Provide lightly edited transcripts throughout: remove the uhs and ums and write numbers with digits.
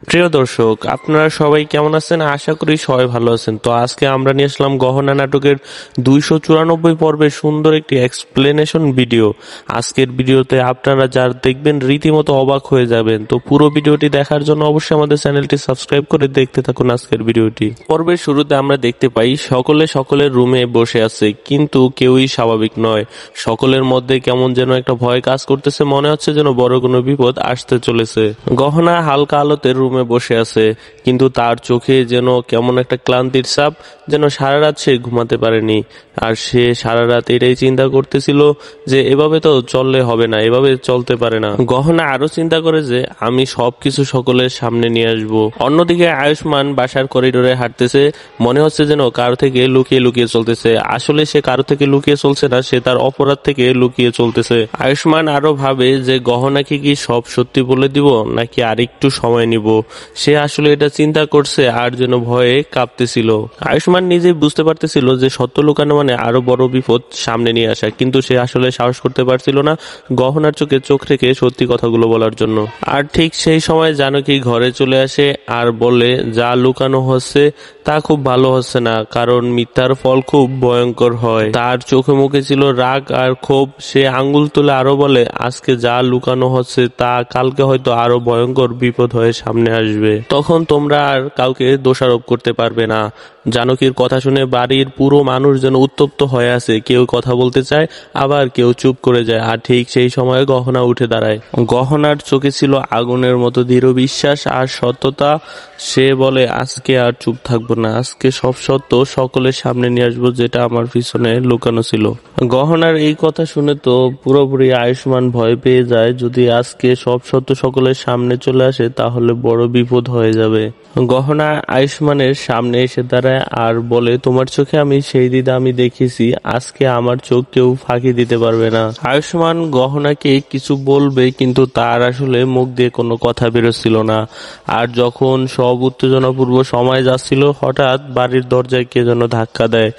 প্রিয় দর্শক, আপনারা সবাই কেমন আছেন? আশা করি সবাই ভালো আছেন। তো আজকে আমরা নিয়ে আসলাম গহনা নাটকের 294 পর্বের সুন্দর একটি এক্সপ্লেনেশন ভিডিও। আজকের ভিডিওতে আপনারা যারা দেখবেন রীতিমতো অবাক হয়ে যাবেন। তো পুরো ভিডিওটি দেখার জন্য অবশ্যই আমাদের চ্যানেলটি সাবস্ক্রাইব করে দেখতে থাকুন আজকের ভিডিওটি। পর্বের শুরুতে আমরা দেখতে পাই সকলের রুমে বসে আছে, কিন্তু কেউই স্বাভাবিক নয়। সকলের মধ্যে কেমন যেন একটা ভয় কাজ করতেছে, মনে হচ্ছে যেন বড় কোনো বিপদ আসতে চলেছে। গহনা হালকা আলোতে রুমে বসে আছে, কিন্তু তার চোখে যেন কেমন একটা ক্লান্তির ছাপ, যেন সারা রাত সে ঘুমাতে পারেনি। আর সে সারা রাত এটাই চিন্তা করতেছিল যে এভাবে তো চললে হবে না, এভাবে চলতে পারে না। গহনা আরো চিন্তা করে যে আমি সবকিছু সকলের সামনে নিয়ে আসব। অন্যদিকে আয়ুষ্মান বাসার করিডোরে হাঁটতেছে, মনে হচ্ছে যেন কারো থেকে লুকিয়ে লুকিয়ে চলতেছে। আসলে সে কারো থেকে লুকিয়ে চলছে না, সে তার অপরাধ থেকে লুকিয়ে চলতেছে। আয়ুষ্মান আরো ভাবে যে গহনাকে কি সব সত্যি বলে দিব নাকি আরেকটু সময় নিব। সে আসলে এটা চিন্তা করছে আর যেন ভয়ে কাঁপতেছিল। আয়ুষ্মান নিজেই বুঝতে পারতেছিল যে সত্য লুকানো মানে আরো বড় বিপদ সামনে নিয়ে আসা, কিন্তু সে আসলে সাহস করতে পারছিল না গহনার চোখে চোখ রেখে সত্যি কথাগুলো বলার জন্য। আর ঠিক সেই সময় জানকী ঘরে চলে আসে আর বলে যা লুকানো হচ্ছে তা খুব ভালো হচ্ছে না, কারণ মিথ্যার ফল খুব ভয়ঙ্কর হয়। তার চোখে মুখে ছিল রাগ আর ক্ষোভ। সে আঙ্গুল তুলে আরো বলে আজকে যা লুকানো হচ্ছে তা কালকে হয়তো আরো ভয়ঙ্কর বিপদ হয়ে সামনে আসবে। তখন তোমরা আর কাউকে দোষারোপ করতে পারবে না। জানকীর কথা শুনে বাড়ির পুরো মানুষ যেন উত্তপ্ত হয়ে আছে, কেউ কথা বলতে চায় আবার কেউ চুপ করে যায়। আর ঠিক সেই সময় গহনা উঠে দাঁড়ায়। গহনার চোখে ছিল আগুনের মতো দৃঢ় বিশ্বাস আর সততা। সে বলে আজকে আর চুপ থাকবো না, আজকে সব সত্য সকলের সামনে নিয়ে আসবো, যেটা আমার পিছনে লুকানো ছিল। গহনার এই কথা শুনে তো পুরোপুরি আয়ুষ্মান ভয় পেয়ে যায়। যদি আজকে সব সত্য সকলের সামনে চলে আসে তাহলে বড় বিপদ হয়ে যাবে। গহনা আয়ুষ্মানের সামনে এসে দাঁড়ায় আর বলে তোমার চোখে আমি সেই দিদা আমি দেখেছি, আজকে আমার চোখ কেউ ফাঁকি দিতে পারবে না। আয়ুষ্মান গহনাকে কিছু বলবে, কিন্তু তার আসলে মুখ দিয়ে কোনো কথা বেরোচ্ছিল না। আর যখন সব উত্তেজনাপূর্ব সময় যাচ্ছিল, হঠাৎ বাড়ির দরজায় কে যেন ধাক্কা দেয়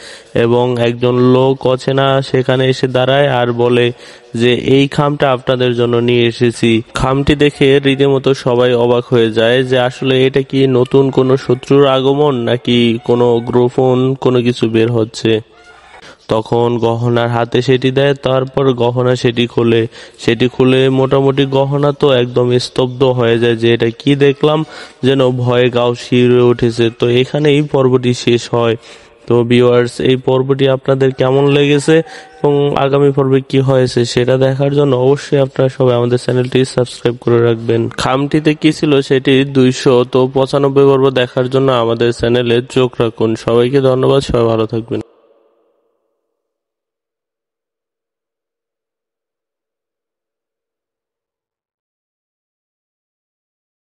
এবং একজন লোক অচেনা সেখানে এসে দাঁড়ায় আর বলে যে এই খামটা আপনাদের জন্য নিয়ে এসেছি। খামটি দেখে রীতিমতো সবাই অবাক হয়ে যায় যে আসলে এটা কি নতুন কোনো শত্রুর আগমন নাকি কোনো গোপন কোনো কিছু বের হচ্ছে। তখন গহনার হাতে সেটি দেয়, তারপর গহনা সেটি খুলে মোটামুটি গহনা তো একদম স্তব্ধ হয়ে যায় যে এটা কি দেখলাম, যেন ভয়ে গাও শিউরে উঠেছে। তো এখানেই পর্বটি শেষ হয়। তো ভিউয়ার্স, এই পর্বটি আপনাদের কেমন লেগেছে এবং আগামী পর্বে কি হয়েছে সেটা দেখার জন্য অবশ্যই আপনারা সবাই আমাদের চ্যানেলটি সাবস্ক্রাইব করে রাখবেন। খামটিতে কি ছিল সেটি 295 পর্ব দেখার জন্য আমাদের চ্যানেলে চোখ রাখুন। সবাইকে ধন্যবাদ, সবাই ভালো থাকবেন।